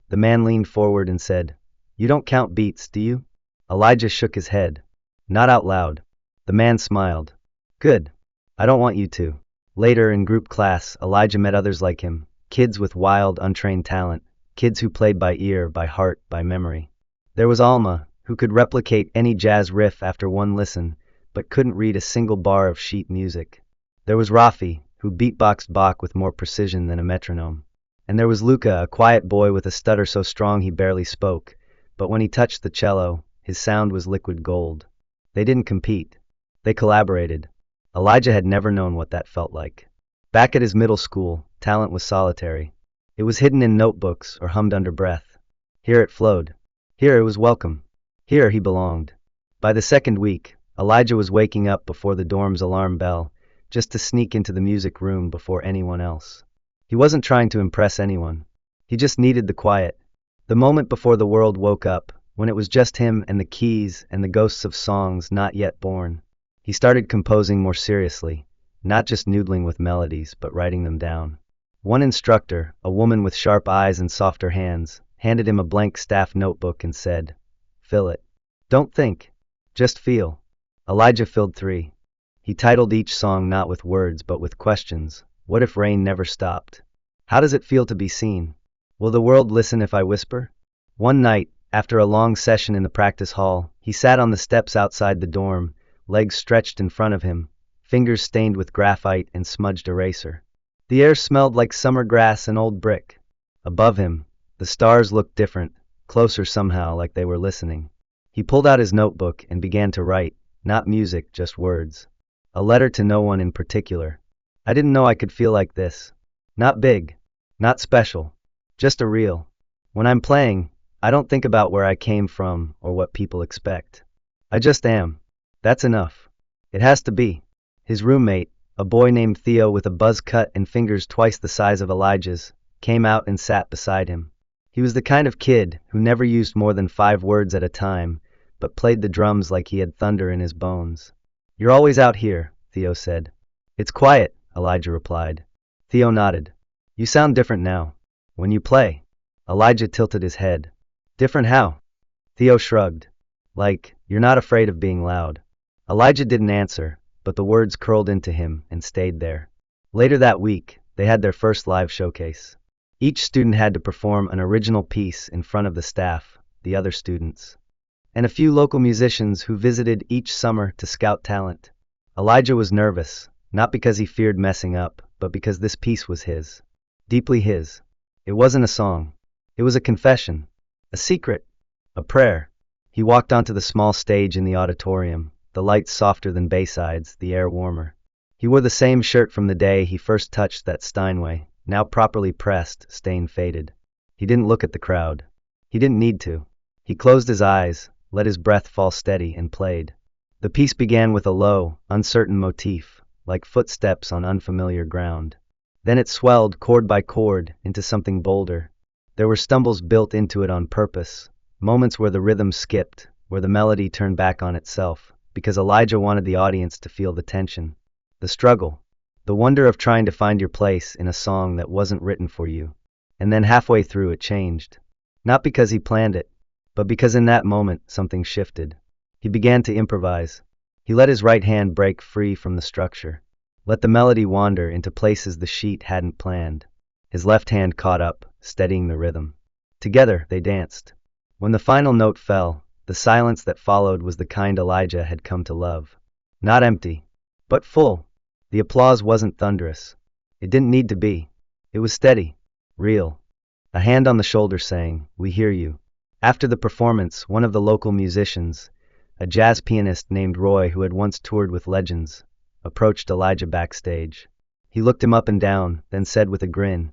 the man leaned forward and said, "You don't count beats, do you?" Elijah shook his head. Not out loud. The man smiled. "Good. I don't want you to." Later, in group class, Elijah met others like him, kids with wild, untrained talent, kids who played by ear, by heart, by memory. There was Alma, who could replicate any jazz riff after one listen, but couldn't read a single bar of sheet music. There was Rafi, who beatboxed Bach with more precision than a metronome. And there was Luca, a quiet boy with a stutter so strong he barely spoke, but when he touched the cello, his sound was liquid gold. They didn't compete. They collaborated. Elijah had never known what that felt like. Back at his middle school, talent was solitary. It was hidden in notebooks or hummed under breath. Here it flowed. Here it was welcome. Here he belonged. By the second week, Elijah was waking up before the dorm's alarm bell, just to sneak into the music room before anyone else. He wasn't trying to impress anyone. He just needed the quiet. The moment before the world woke up, when it was just him and the keys and the ghosts of songs not yet born. He started composing more seriously, not just noodling with melodies, but writing them down. One instructor, a woman with sharp eyes and softer hands, handed him a blank staff notebook and said, "Fill it. Don't think. Just feel." Elijah filled 3. He titled each song not with words but with questions. What if rain never stopped? How does it feel to be seen? Will the world listen if I whisper? One night, after a long session in the practice hall, he sat on the steps outside the dorm, legs stretched in front of him, fingers stained with graphite and smudged eraser. The air smelled like summer grass and old brick. Above him, the stars looked different, closer somehow, like they were listening. He pulled out his notebook and began to write, not music, just words. A letter to no one in particular. I didn't know I could feel like this. Not big. Not special. Just a real. When I'm playing, I don't think about where I came from or what people expect. I just am. That's enough. It has to be. His roommate, a boy named Theo with a buzz cut and fingers twice the size of Elijah's, came out and sat beside him. He was the kind of kid who never used more than 5 words at a time, but played the drums like he had thunder in his bones. "You're always out here," Theo said. "It's quiet," Elijah replied. Theo nodded. "You sound different now. When you play." Elijah tilted his head. "Different how?" Theo shrugged. "Like, you're not afraid of being loud." Elijah didn't answer, but the words curled into him and stayed there. Later that week, they had their first live showcase. Each student had to perform an original piece in front of the staff, the other students, and a few local musicians who visited each summer to scout talent. Elijah was nervous, not because he feared messing up, but because this piece was his. Deeply his. It wasn't a song. It was a confession. A secret. A prayer. He walked onto the small stage in the auditorium, the lights softer than Bayside's, the air warmer. He wore the same shirt from the day he first touched that Steinway, now properly pressed, stain faded. He didn't look at the crowd. He didn't need to. He closed his eyes, let his breath fall steady, and played. The piece began with a low, uncertain motif, like footsteps on unfamiliar ground. Then it swelled, chord by chord, into something bolder. There were stumbles built into it on purpose, moments where the rhythm skipped, where the melody turned back on itself, because Elijah wanted the audience to feel the tension, the struggle, the wonder of trying to find your place in a song that wasn't written for you. And then halfway through it changed. Not because he planned it, but because in that moment something shifted. He began to improvise. He let his right hand break free from the structure, let the melody wander into places the sheet hadn't planned. His left hand caught up, steadying the rhythm. Together they danced. When the final note fell, the silence that followed was the kind Elijah had come to love. Not empty, but full. The applause wasn't thunderous. It didn't need to be. It was steady, real. A hand on the shoulder saying, "We hear you." After the performance, one of the local musicians, a jazz pianist named Roy who had once toured with legends, approached Elijah backstage. He looked him up and down, then said with a grin,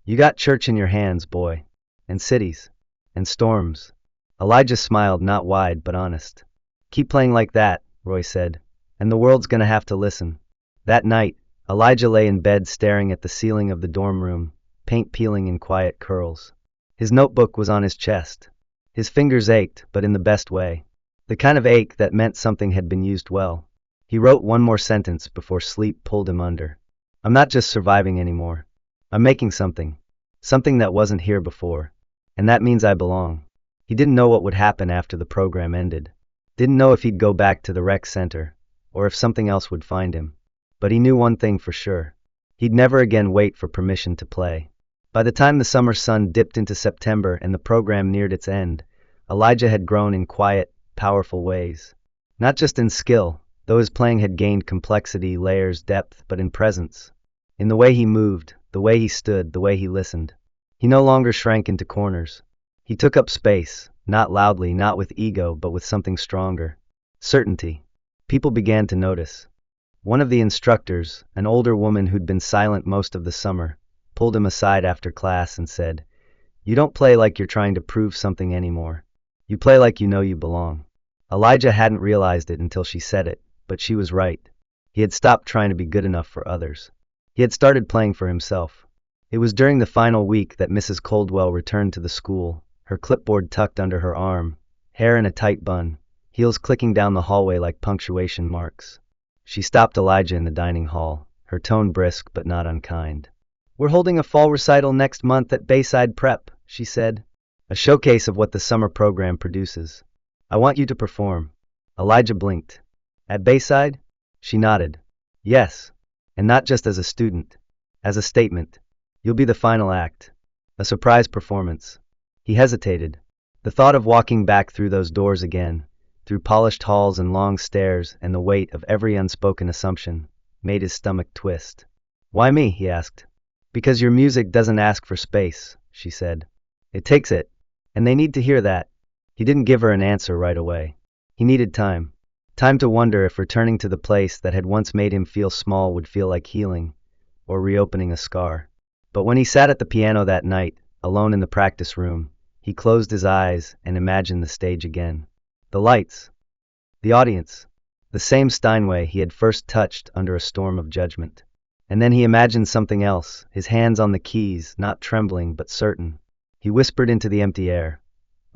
"You got church in your hands, boy. And cities. And storms." Elijah smiled, not wide, but honest. "Keep playing like that," Roy said, "and the world's gonna have to listen." That night, Elijah lay in bed staring at the ceiling of the dorm room, paint peeling in quiet curls. His notebook was on his chest. His fingers ached, but in the best way. The kind of ache that meant something had been used well. He wrote one more sentence before sleep pulled him under. "I'm not just surviving anymore. I'm making something. Something that wasn't here before. And that means I belong." He didn't know what would happen after the program ended. Didn't know if he'd go back to the rec center, or if something else would find him. But he knew one thing for sure. He'd never again wait for permission to play. By the time the summer sun dipped into September and the program neared its end, Elijah had grown in quiet, powerful ways. Not just in skill, though his playing had gained complexity, layers, depth, but in presence. In the way he moved, the way he stood, the way he listened. He no longer shrank into corners. He took up space, not loudly, not with ego, but with something stronger. Certainty. People began to notice. One of the instructors, an older woman who'd been silent most of the summer, pulled him aside after class and said, "You don't play like you're trying to prove something anymore. You play like you know you belong." Elijah hadn't realized it until she said it, but she was right. He had stopped trying to be good enough for others. He had started playing for himself. It was during the final week that Mrs. Coldwell returned to the school, her clipboard tucked under her arm, hair in a tight bun, heels clicking down the hallway like punctuation marks. She stopped Elijah in the dining hall, her tone brisk but not unkind. "We're holding a fall recital next month at Bayside Prep," she said. "A showcase of what the summer program produces. I want you to perform." Elijah blinked. "At Bayside?" She nodded. "Yes. And not just as a student. As a statement. You'll be the final act. A surprise performance." He hesitated. The thought of walking back through those doors again, through polished halls and long stairs and the weight of every unspoken assumption, made his stomach twist. "Why me?" he asked. "Because your music doesn't ask for space," she said. "It takes it. And they need to hear that." He didn't give her an answer right away. He needed time. Time to wonder if returning to the place that had once made him feel small would feel like healing, or reopening a scar. But when he sat at the piano that night, alone in the practice room, he closed his eyes and imagined the stage again. The lights. The audience. The same Steinway he had first touched under a storm of judgment. And then he imagined something else, his hands on the keys, not trembling but certain. He whispered into the empty air,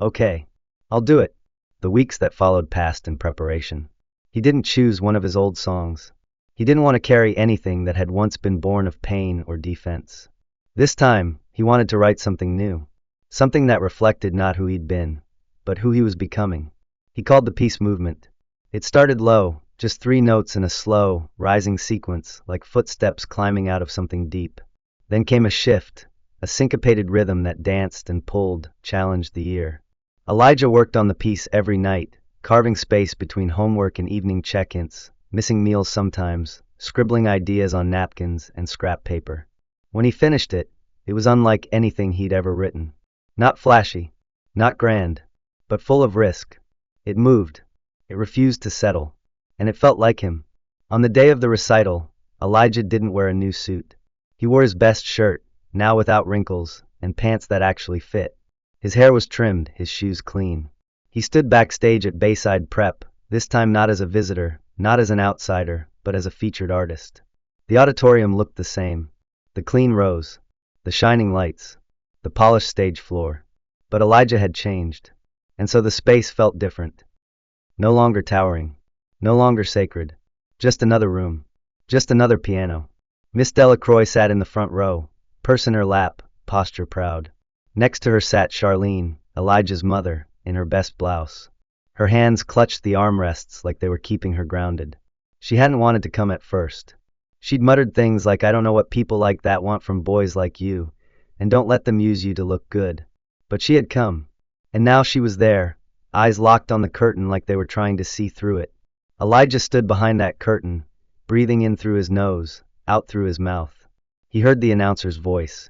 "Okay, I'll do it." The weeks that followed passed in preparation. He didn't choose one of his old songs. He didn't want to carry anything that had once been born of pain or defense. This time, he wanted to write something new. Something that reflected not who he'd been, but who he was becoming. He called the piece Movement. It started low, just 3 notes in a slow, rising sequence, like footsteps climbing out of something deep. Then came a shift, a syncopated rhythm that danced and pulled, challenged the ear. Elijah worked on the piece every night, carving space between homework and evening check-ins, missing meals sometimes, scribbling ideas on napkins and scrap paper. When he finished it, it was unlike anything he'd ever written. Not flashy, not grand, but full of risk. It moved. It refused to settle. And it felt like him. On the day of the recital, Elijah didn't wear a new suit. He wore his best shirt, now without wrinkles, and pants that actually fit. His hair was trimmed, his shoes clean. He stood backstage at Bayside Prep, this time not as a visitor, not as an outsider, but as a featured artist. The auditorium looked the same. The clean rows, the shining lights, the polished stage floor. But Elijah had changed. And so the space felt different. No longer towering. No longer sacred. Just another room. Just another piano. Miss Delacroix sat in the front row, purse in her lap, posture proud. Next to her sat Charlene, Elijah's mother, in her best blouse. Her hands clutched the armrests like they were keeping her grounded. She hadn't wanted to come at first. She'd muttered things like, "I don't know what people like that want from boys like you, and don't let them use you to look good." But she had come. And now she was there, eyes locked on the curtain like they were trying to see through it. Elijah stood behind that curtain, breathing in through his nose, out through his mouth. He heard the announcer's voice.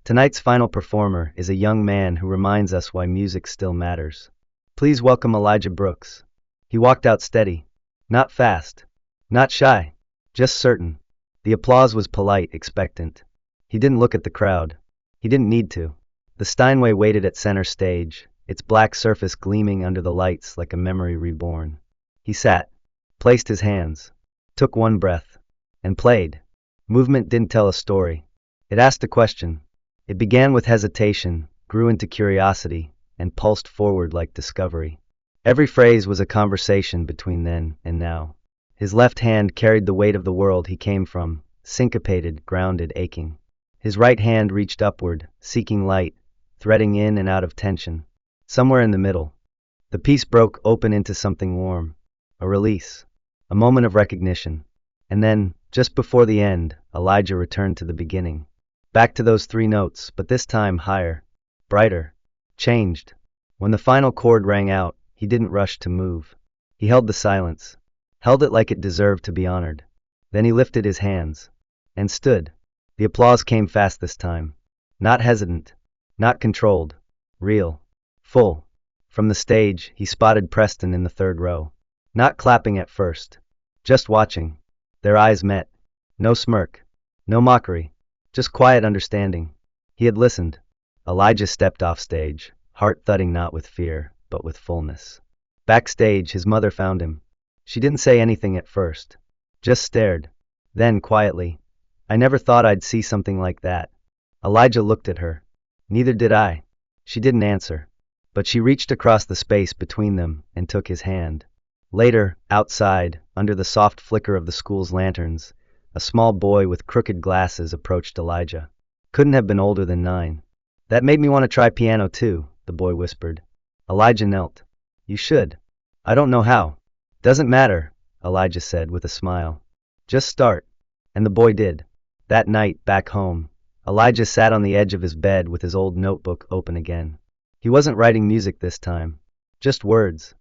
Tonight's final performer is a young man who reminds us why music still matters. Please welcome Elijah Brooks. He walked out steady. Not fast. Not shy. Just certain. The applause was polite, expectant. He didn't look at the crowd. He didn't need to. The Steinway waited at center stage, its black surface gleaming under the lights like a memory reborn. He sat, placed his hands, took one breath, and played. Movement didn't tell a story. It asked a question. It began with hesitation, grew into curiosity, and pulsed forward like discovery. Every phrase was a conversation between then and now. His left hand carried the weight of the world he came from, syncopated, grounded, aching. His right hand reached upward, seeking light, threading in and out of tension. Somewhere in the middle, the piece broke open into something warm. A release. A moment of recognition. And then, just before the end, Elijah returned to the beginning. Back to those three notes, but this time higher, brighter, changed. When the final chord rang out, he didn't rush to move. He held the silence, held it like it deserved to be honored. Then he lifted his hands, and stood. The applause came fast this time. Not hesitant, not controlled, real, full. From the stage, he spotted Preston in the third row. Not clapping at first, just watching. Their eyes met. No smirk, no mockery. Just quiet understanding. He had listened. Elijah stepped off stage, heart thudding not with fear, but with fullness. Backstage, his mother found him. She didn't say anything at first. Just stared. Then, quietly, "I never thought I'd see something like that." Elijah looked at her. Neither did I. She didn't answer. But she reached across the space between them and took his hand. Later, outside, under the soft flicker of the school's lanterns, a small boy with crooked glasses approached Elijah. Couldn't have been older than 9. "That made me want to try piano too," the boy whispered. Elijah knelt. "You should." "I don't know how." "Doesn't matter," Elijah said with a smile. "Just start." And the boy did. That night, back home, Elijah sat on the edge of his bed with his old notebook open again. He wasn't writing music this time. Just words.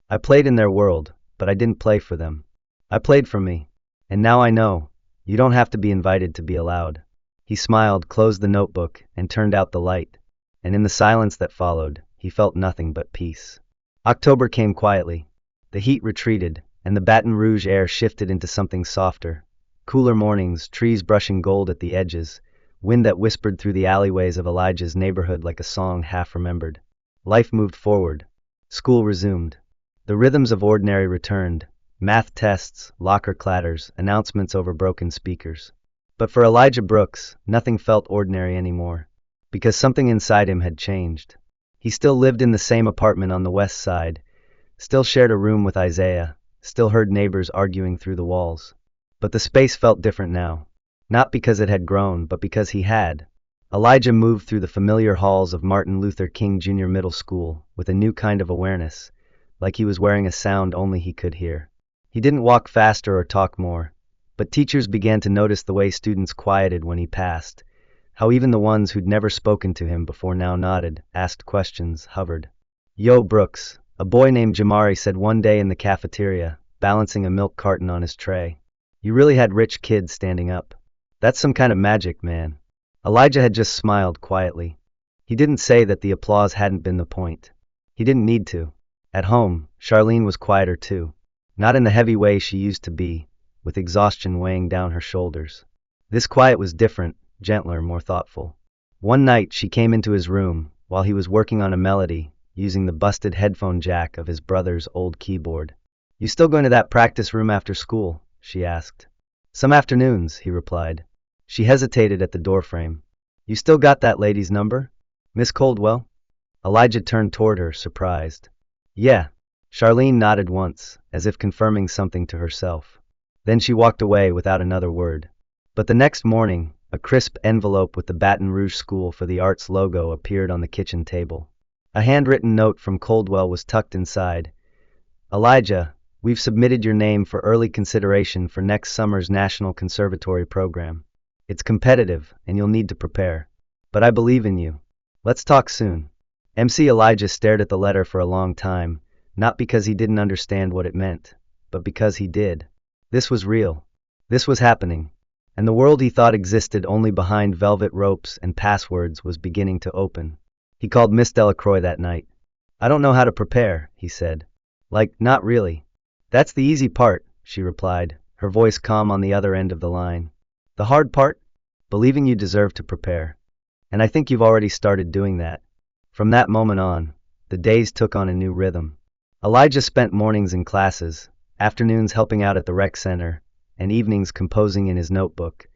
"I played in their world, but I didn't play for them. I played for me. And now I know, you don't have to be invited to be allowed." He smiled, closed the notebook, and turned out the light. And in the silence that followed, he felt nothing but peace. October came quietly. The heat retreated, and the Baton Rouge air shifted into something softer. Cooler mornings, trees brushing gold at the edges, wind that whispered through the alleyways of Elijah's neighborhood like a song half remembered. Life moved forward. School resumed. The rhythms of ordinary returned. Math tests, locker clatters, announcements over broken speakers. But for Elijah Brooks, nothing felt ordinary anymore, because something inside him had changed. He still lived in the same apartment on the west side, still shared a room with Isaiah, still heard neighbors arguing through the walls. But the space felt different now. Not because it had grown, but because he had. Elijah moved through the familiar halls of Martin Luther King Jr. Middle School with a new kind of awareness, like he was wearing a sound only he could hear. He didn't walk faster or talk more, but teachers began to notice the way students quieted when he passed, how even the ones who'd never spoken to him before now nodded, asked questions, hovered. "Yo, Brooks," a boy named Jamari said one day in the cafeteria, balancing a milk carton on his tray. You really had rich kids standing up. That's some kind of magic, man. Elijah had just smiled quietly. He didn't say that the applause hadn't been the point. He didn't need to. At home, Charlene was quieter too. Not in the heavy way she used to be, with exhaustion weighing down her shoulders. This quiet was different, gentler, more thoughtful. One night she came into his room while he was working on a melody, using the busted headphone jack of his brother's old keyboard. "You still going to that practice room after school?" she asked. "Some afternoons," he replied. She hesitated at the doorframe. "You still got that lady's number? Miss Coldwell?" Elijah turned toward her, surprised. "Yeah." Charlene nodded once, as if confirming something to herself. Then she walked away without another word. But the next morning, a crisp envelope with the Baton Rouge School for the Arts logo appeared on the kitchen table. A handwritten note from Coldwell was tucked inside. "Elijah, we've submitted your name for early consideration for next summer's National Conservatory program. It's competitive, and you'll need to prepare. But I believe in you. Let's talk soon." MC Elijah stared at the letter for a long time, not because he didn't understand what it meant, but because he did. This was real. This was happening. And the world he thought existed only behind velvet ropes and passwords was beginning to open. He called Miss Delacroix that night. "I don't know how to prepare," he said. "Like, not really." "That's the easy part," she replied, her voice calm on the other end of the line. "The hard part? Believing you deserve to prepare. And I think you've already started doing that." From that moment on, the days took on a new rhythm. Elijah spent mornings in classes, afternoons helping out at the rec center, and evenings composing in his notebook,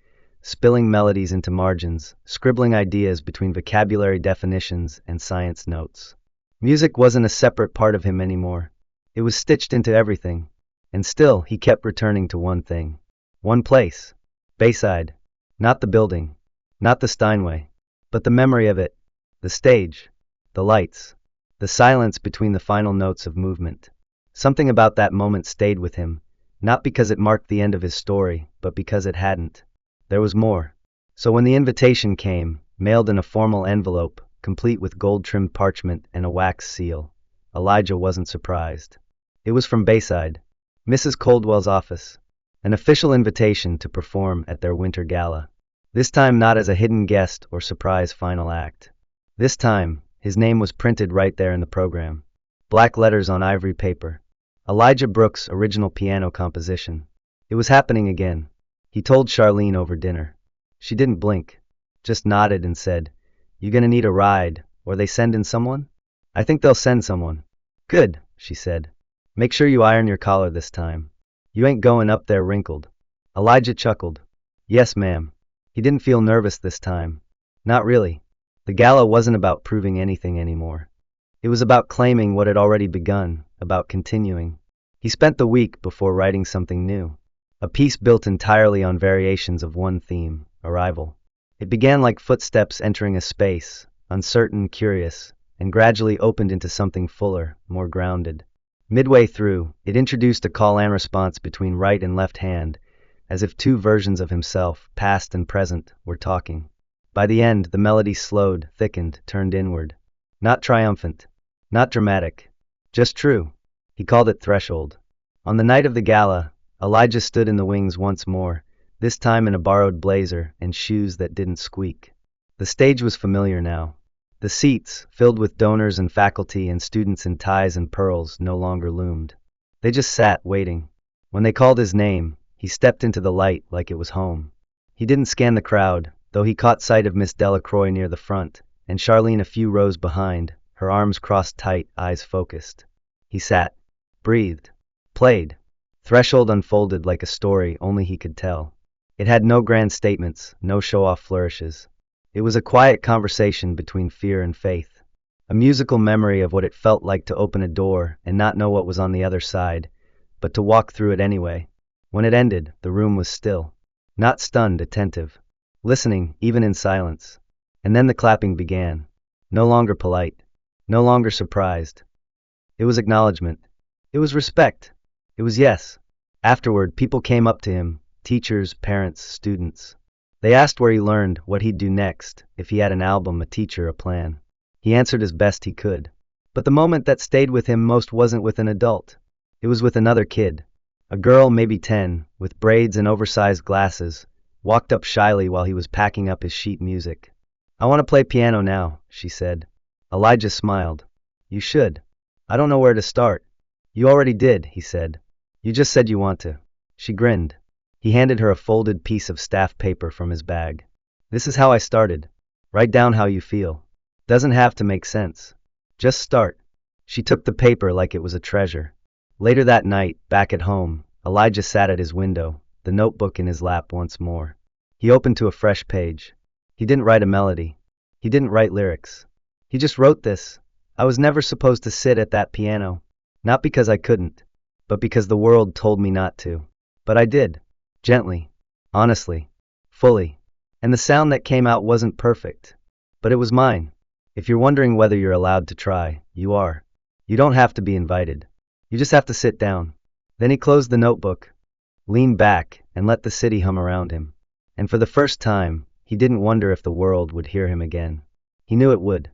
spilling melodies into margins, scribbling ideas between vocabulary definitions and science notes. Music wasn't a separate part of him anymore. It was stitched into everything. And still, he kept returning to one thing. One place. Bayside. Not the building. Not the Steinway. But the memory of it. The stage. The lights. The silence between the final notes of movement. Something about that moment stayed with him, not because it marked the end of his story, but because it hadn't. There was more. So when the invitation came, mailed in a formal envelope, complete with gold-trimmed parchment and a wax seal, Elijah wasn't surprised. It was from Bayside, Mrs. Coldwell's office. An official invitation to perform at their winter gala. This time not as a hidden guest or surprise final act. This time, his name was printed right there in the program. Black letters on ivory paper. Elijah Brooks' original piano composition. It was happening again. He told Charlene over dinner. She didn't blink, just nodded and said, "You gonna need a ride, or they sendin' someone?" "I think they'll send someone." "Good," she said. "Make sure you iron your collar this time. You ain't going up there wrinkled." Elijah chuckled. "Yes, ma'am." He didn't feel nervous this time. Not really. The gala wasn't about proving anything anymore. It was about claiming what had already begun, about continuing. He spent the week before writing something new. A piece built entirely on variations of one theme, arrival. It began like footsteps entering a space, uncertain, curious, and gradually opened into something fuller, more grounded. Midway through, it introduced a call and response between right and left hand, as if two versions of himself, past and present, were talking. By the end, the melody slowed, thickened, turned inward. Not triumphant. Not dramatic. Just true. He called it Threshold. On the night of the gala, Elijah stood in the wings once more, this time in a borrowed blazer and shoes that didn't squeak. The stage was familiar now. The seats, filled with donors and faculty and students in ties and pearls, no longer loomed. They just sat, waiting. When they called his name, he stepped into the light like it was home. He didn't scan the crowd, though he caught sight of Miss Delacroix near the front, and Charlene a few rows behind, her arms crossed tight, eyes focused. He sat, breathed, played. Threshold unfolded like a story only he could tell. It had no grand statements, no show-off flourishes. It was a quiet conversation between fear and faith. A musical memory of what it felt like to open a door and not know what was on the other side, but to walk through it anyway. When it ended, the room was still. Not stunned, attentive. Listening, even in silence. And then the clapping began. No longer polite. No longer surprised. It was acknowledgement. It was respect. It was yes. Afterward, people came up to him, teachers, parents, students. They asked where he learned, what he'd do next, if he had an album, a teacher, a plan. He answered as best he could. But the moment that stayed with him most wasn't with an adult. It was with another kid. A girl, maybe 10, with braids and oversized glasses, walked up shyly while he was packing up his sheet music. I want to play piano now, she said. Elijah smiled. You should. I don't know where to start. You already did, he said. You just said you want to. She grinned. He handed her a folded piece of staff paper from his bag. This is how I started. Write down how you feel. Doesn't have to make sense. Just start. She took the paper like it was a treasure. Later that night, back at home, Elijah sat at his window, the notebook in his lap once more. He opened to a fresh page. He didn't write a melody. He didn't write lyrics. He just wrote this. I was never supposed to sit at that piano. Not because I couldn't, but because the world told me not to. But I did. Gently. Honestly. Fully. And the sound that came out wasn't perfect. But it was mine. If you're wondering whether you're allowed to try, you are. You don't have to be invited. You just have to sit down. Then he closed the notebook, leaned back, and let the city hum around him. And for the first time, he didn't wonder if the world would hear him again. He knew it would.